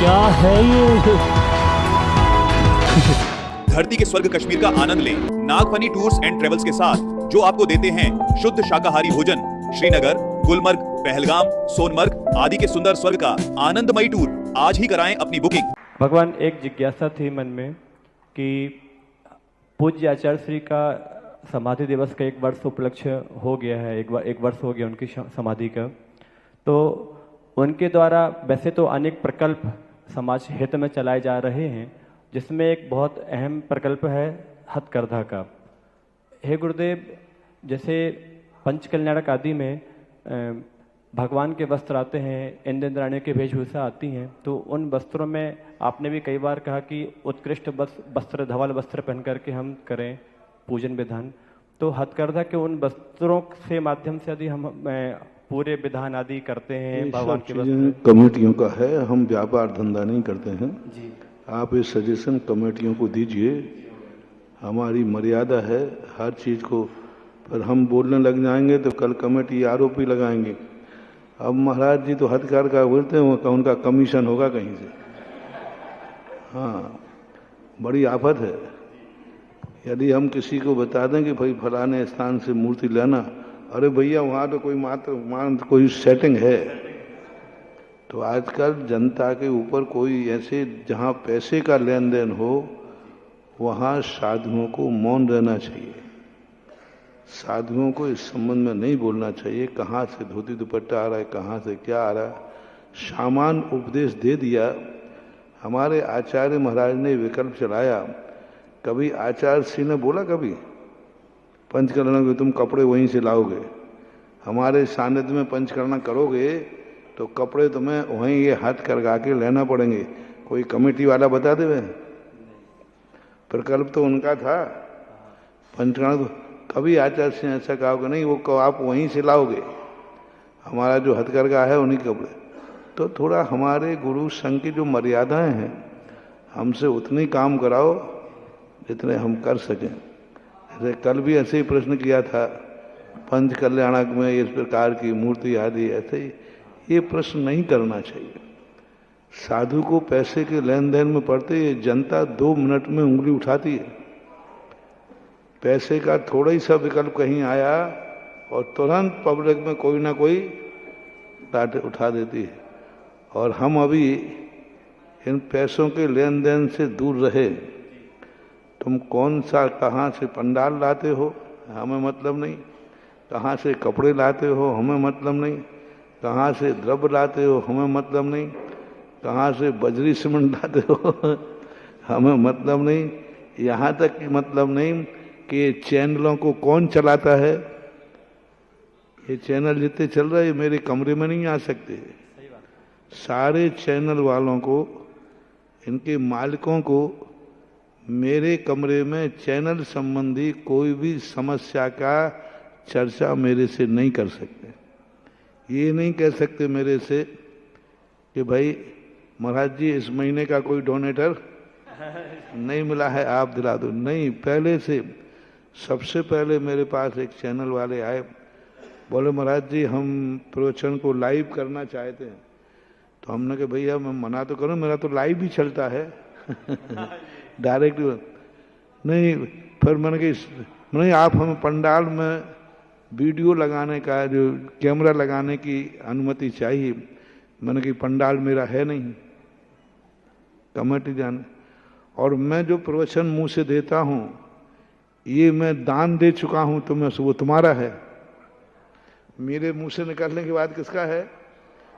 क्या है ये? धरती के स्वर्ग कश्मीर का आनंद लें नागफनी टूर्स एंड ट्रेवल्स के साथ, जो आपको देते हैं शुद्ध शाकाहारी भोजन। श्रीनगर, गुलमर्ग, पहलगाम, सोनमर्ग आदि के सुंदर स्वर्ग का आनंदमयी टूर आज ही कराएं अपनी बुकिंग। भगवान, एक जिज्ञासा थी मन में कि पूज्य आचार्य श्री का समाधि दिवस का 1 वर्ष उपलक्ष्य हो गया है, एक वर्ष हो गया उनकी समाधि का। तो उनके द्वारा वैसे तो अनेक प्रकल्प समाज हित में चलाए जा रहे हैं, जिसमें एक बहुत अहम प्रकल्प है हथकरघा का। हे गुरुदेव, जैसे पंचकल्याणक आदि में भगवान के वस्त्र आते हैं, इंद्र इंद्राणियों की वेशभूषा आती हैं, तो उन वस्त्रों में आपने भी कई बार कहा कि उत्कृष्ट वस्त्र, धवल वस्त्र पहन करके हम करें पूजन विधान। तो हथकरघा के उन वस्त्रों से माध्यम से यदि हम पूरे विधान आदि करते हैं भगवान के वस्त्र, कमेटियों का है, हम व्यापार धंधा नहीं करते हैं जी। आप ये सजेशन कमेटियों को दीजिए, हमारी मर्यादा है हर चीज़ को। पर हम बोलने लग जाएंगे तो कल कमेटी आरोपी लगाएंगे। अब महाराज जी तो हथकरघा बोलते हैं, उनका कमीशन होगा कहीं से। हाँ, बड़ी आफत है। यदि हम किसी को बता दें कि भाई फलाने स्थान से मूर्ति लेना, अरे भैया वहाँ तो कोई कोई सेटिंग है। तो आजकल जनता के ऊपर कोई ऐसे जहाँ पैसे का लेन देन हो वहाँ साधुओं को मौन रहना चाहिए। साधुओं को इस संबंध में नहीं बोलना चाहिए कहाँ से धोती दुपट्टा आ रहा है, कहाँ से क्या आ रहा है। सामान उपदेश दे दिया। हमारे आचार्य महाराज ने विकल्प चलाया। कभी आचार्य श्री ने बोला कभी पंचकर्णा के तुम कपड़े वहीं से लाओगे, हमारे सानिध्य में पंचकर्णा करोगे तो कपड़े तुम्हें वहीं ये हाथ करगा के लेना पड़ेंगे। कोई कमेटी वाला बता देवे? प्रकल्प तो उनका था पंचकर्णा। तो कभी आचार्य से ऐसा कहा कि नहीं, वो आप वहीं से लाओगे, हमारा जो हथकरघा है उन्हीं कपड़े। तो थोड़ा हमारे गुरु संघ की जो मर्यादाएं हैं, हमसे उतनी काम कराओ जितने हम कर सकें। जैसे कल भी ऐसे ही प्रश्न किया था पंच कल्याणक में इस प्रकार की मूर्ति आदि, ऐसे ही ये प्रश्न नहीं करना चाहिए। साधु को पैसे के लेन देन में पड़ते ही जनता 2 मिनट में उंगली उठाती है। पैसे का थोड़ा ही सा विकल्प कहीं आया और तुरंत पब्लिक में कोई ना कोई डांट उठा देती है। और हम अभी इन पैसों के लेन देन से दूर रहे। तुम कौन सा कहाँ से पंडाल लाते हो हमें मतलब नहीं, कहाँ से कपड़े लाते हो हमें मतलब नहीं, कहाँ से द्रव्य लाते हो हमें मतलब नहीं, कहाँ से बजरी सीमेंट लाते हो हमें मतलब नहीं। यहाँ तक कि मतलब नहीं कि चैनलों को कौन चलाता है। ये चैनल जितने चल रहे हैं मेरे कमरे में नहीं आ सकते। सारे चैनल वालों को, इनके मालिकों को मेरे कमरे में चैनल संबंधी कोई भी समस्या का चर्चा मेरे से नहीं कर सकते। ये नहीं कह सकते मेरे से कि भाई महाराज जी इस महीने का कोई डोनेटर नहीं मिला है, आप दिला दो। नहीं, पहले से सबसे पहले मेरे पास एक चैनल वाले आए, बोले महाराज जी हम प्रवचन को लाइव करना चाहते हैं। तो हमने कहा भैया मैं मना तो करूं, मेरा तो लाइव ही चलता है डायरेक्ट नहीं। फिर मैंने कहा नहीं, आप हमें पंडाल में वीडियो लगाने का, जो कैमरा लगाने की अनुमति चाहिए। मैंने कहा पंडाल मेरा है नहीं, कमेटी जाने। और मैं जो प्रवचन मुंह से देता हूं ये मैं दान दे चुका हूं, तो मैं वो तुम्हारा है। मेरे मुंह से निकलने के बाद किसका है?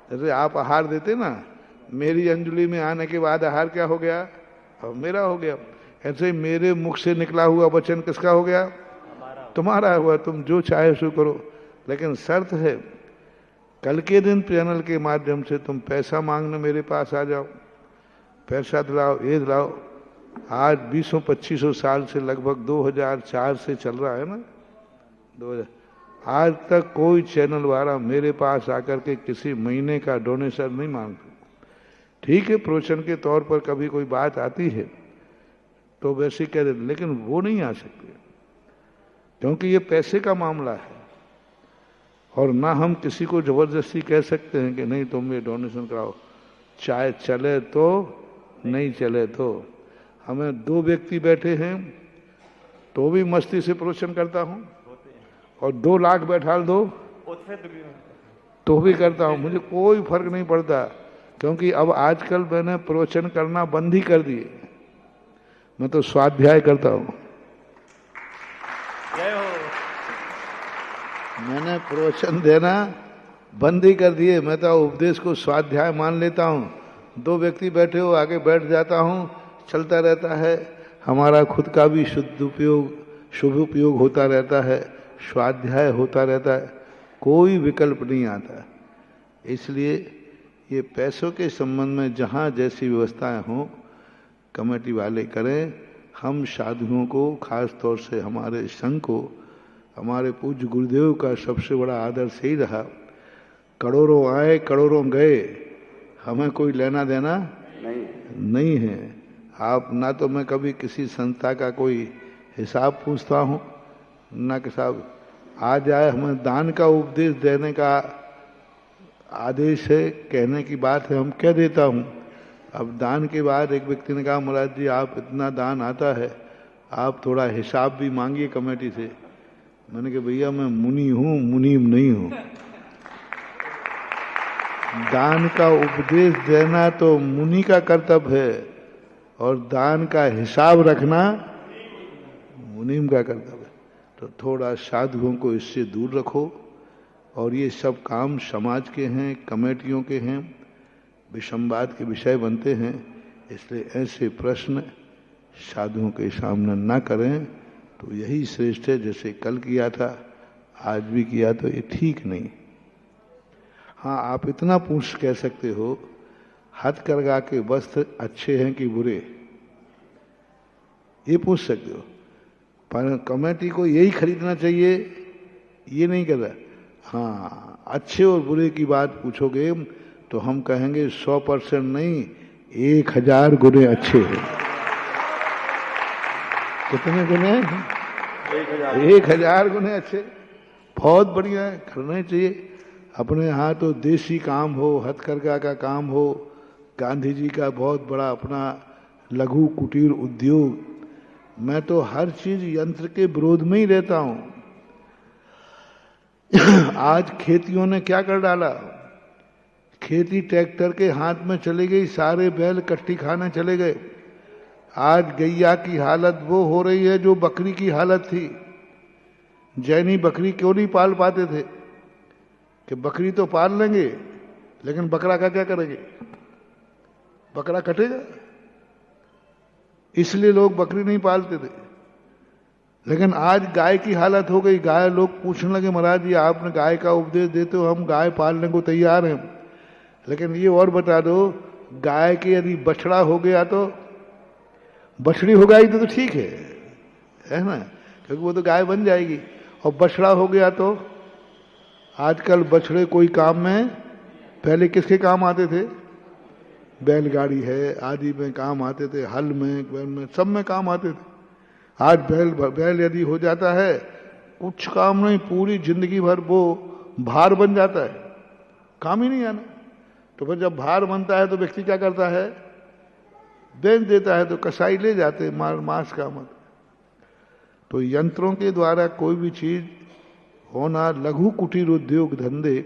जैसे आप आहार देते ना, मेरी अंजलि में आने के बाद आहार क्या हो गया? अब मेरा हो गया। ऐसे मेरे मुख से निकला हुआ वचन किसका हो गया? तुम्हारा हुआ। तुम जो चाहे सो करो, लेकिन शर्त है कल के दिन चैनल के माध्यम से तुम पैसा मांगने मेरे पास आ जाओ, पैसा दिलाओ, ये दिलाओ। आज 20-25 साल से लगभग 2004 से चल रहा है ना, 2000, आज तक कोई चैनल वाला मेरे पास आकर के किसी महीने का डोनेशन नहीं मांगते। ठीक है, प्रवचन के तौर पर कभी कोई बात आती है तो वैसे कह देते, लेकिन वो नहीं आ सकते क्योंकि ये पैसे का मामला है। और ना हम किसी को जबरदस्ती कह सकते हैं कि नहीं तुम ये डोनेशन कराओ। चाहे चले तो नहीं चले तो। हमें 2 व्यक्ति बैठे हैं तो भी मस्ती से प्रवचन करता हूँ, और 2 लाख बैठा दो तो भी करता हूँ, मुझे कोई फर्क नहीं पड़ता। क्योंकि अब आजकल मैंने प्रवचन करना बंद ही कर दिए, मैं तो स्वाध्याय करता हूँ। मैंने प्रवचन देना बंद ही कर दिए, मैं तो उपदेश को स्वाध्याय मान लेता हूँ। 2 व्यक्ति बैठे हो, आगे बैठ जाता हूँ, चलता रहता है, हमारा खुद का भी शुद्ध उपयोग, शुभ उपयोग होता रहता है, स्वाध्याय होता रहता है, कोई विकल्प नहीं आता। इसलिए ये पैसों के संबंध में जहाँ जैसी व्यवस्थाएं हों कमेटी वाले करें। हम साधुओं को, खास तौर से हमारे संघ को, हमारे पूज्य गुरुदेव का सबसे बड़ा आदर्श यही रहा, करोड़ों आए करोड़ों गए, हमें कोई लेना देना नहीं है। आप ना तो मैं कभी किसी संस्था का कोई हिसाब पूछता हूँ, ना कि साहब आ जाए, हमें दान का उपदेश देने का आदेश है, कहने की बात है, हम कह देता हूँ। अब दान के बाद एक व्यक्ति ने कहा, महाराज जी आप इतना दान आता है, आप थोड़ा हिसाब भी मांगिए कमेटी से। मैंने कहा भैया मैं मुनि हूँ, मुनीम नहीं हूँ। दान का उपदेश देना तो मुनि का कर्तव्य है, और दान का हिसाब रखना मुनीम का कर्तव्य है। तो थोड़ा साधुओं को इससे दूर रखो। और ये सब काम समाज के हैं, कमेटियों के हैं, विसंवाद के विषय बनते हैं। इसलिए ऐसे प्रश्न साधुओं के सामने ना करें तो यही श्रेष्ठ है। जैसे कल किया था, आज भी किया, तो ये ठीक नहीं। हाँ, आप इतना पूछ कह सकते हो, हथकरघा के वस्त्र अच्छे हैं कि बुरे, ये पूछ सकते हो। पर कमेटी को यही खरीदना चाहिए ये नहीं कहता। हाँ, अच्छे और बुरे की बात पूछोगे तो हम कहेंगे 100% नहीं, 1000 गुने अच्छे हैं। कितने गुने? 1000 गुने अच्छे, बहुत बढ़िया है, करना चाहिए। अपने यहाँ तो देसी काम हो, हथकरघा का काम हो, गांधी जी का बहुत बड़ा अपना लघु कुटीर उद्योग। मैं तो हर चीज यंत्र के विरोध में ही रहता हूँ। आज खेतियों ने क्या कर डाला, खेती ट्रैक्टर के हाथ में चली गई, सारे बैल कट्टी खाने चले गए। आज गैया की हालत वो हो रही है जो बकरी की हालत थी। जैनी बकरी क्यों नहीं पाल पाते थे कि बकरी तो पाल लेंगे लेकिन बकरा का क्या करेंगे, बकरा कटेगा, इसलिए लोग बकरी नहीं पालते थे। लेकिन आज गाय की हालत हो गई, गाय लोग पूछने लगे महाराज जी आपने गाय का उपदेश देते हो, हम गाय पालने को तैयार हैं, लेकिन ये और बता दो गाय के यदि बछड़ा हो गया तो, बछड़ी हो गई तो ठीक है ना, क्योंकि वो तो गाय बन जाएगी। और बछड़ा हो गया तो आजकल बछड़े कोई काम में, पहले किसके काम आते थे, बैलगाड़ी है आदि में काम आते थे, हल में सब में काम आते थे। आज बैल यदि हो जाता है कुछ काम नहीं, पूरी जिंदगी भर वो भार बन जाता है, काम ही नहीं आना। तो फिर जब भार बनता है तो व्यक्ति क्या करता है, बेच देता है, तो कसाई ले जाते मांस का मत। तो यंत्रों के द्वारा कोई भी चीज होना, लघु कुटीर उद्योग धंधे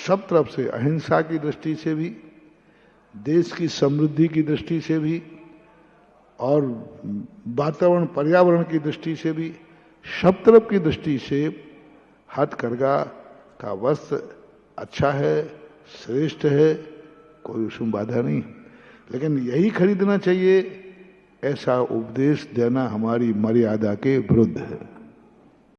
सब तरफ से, अहिंसा की दृष्टि से भी, देश की समृद्धि की दृष्टि से भी, और वातावरण पर्यावरण की दृष्टि से भी, सब तरफ की दृष्टि से हथकरघा का वस्त्र अच्छा है, श्रेष्ठ है, कोई उसमें बाधा नहीं। लेकिन यही खरीदना चाहिए, ऐसा उपदेश देना हमारी मर्यादा के विरुद्ध है।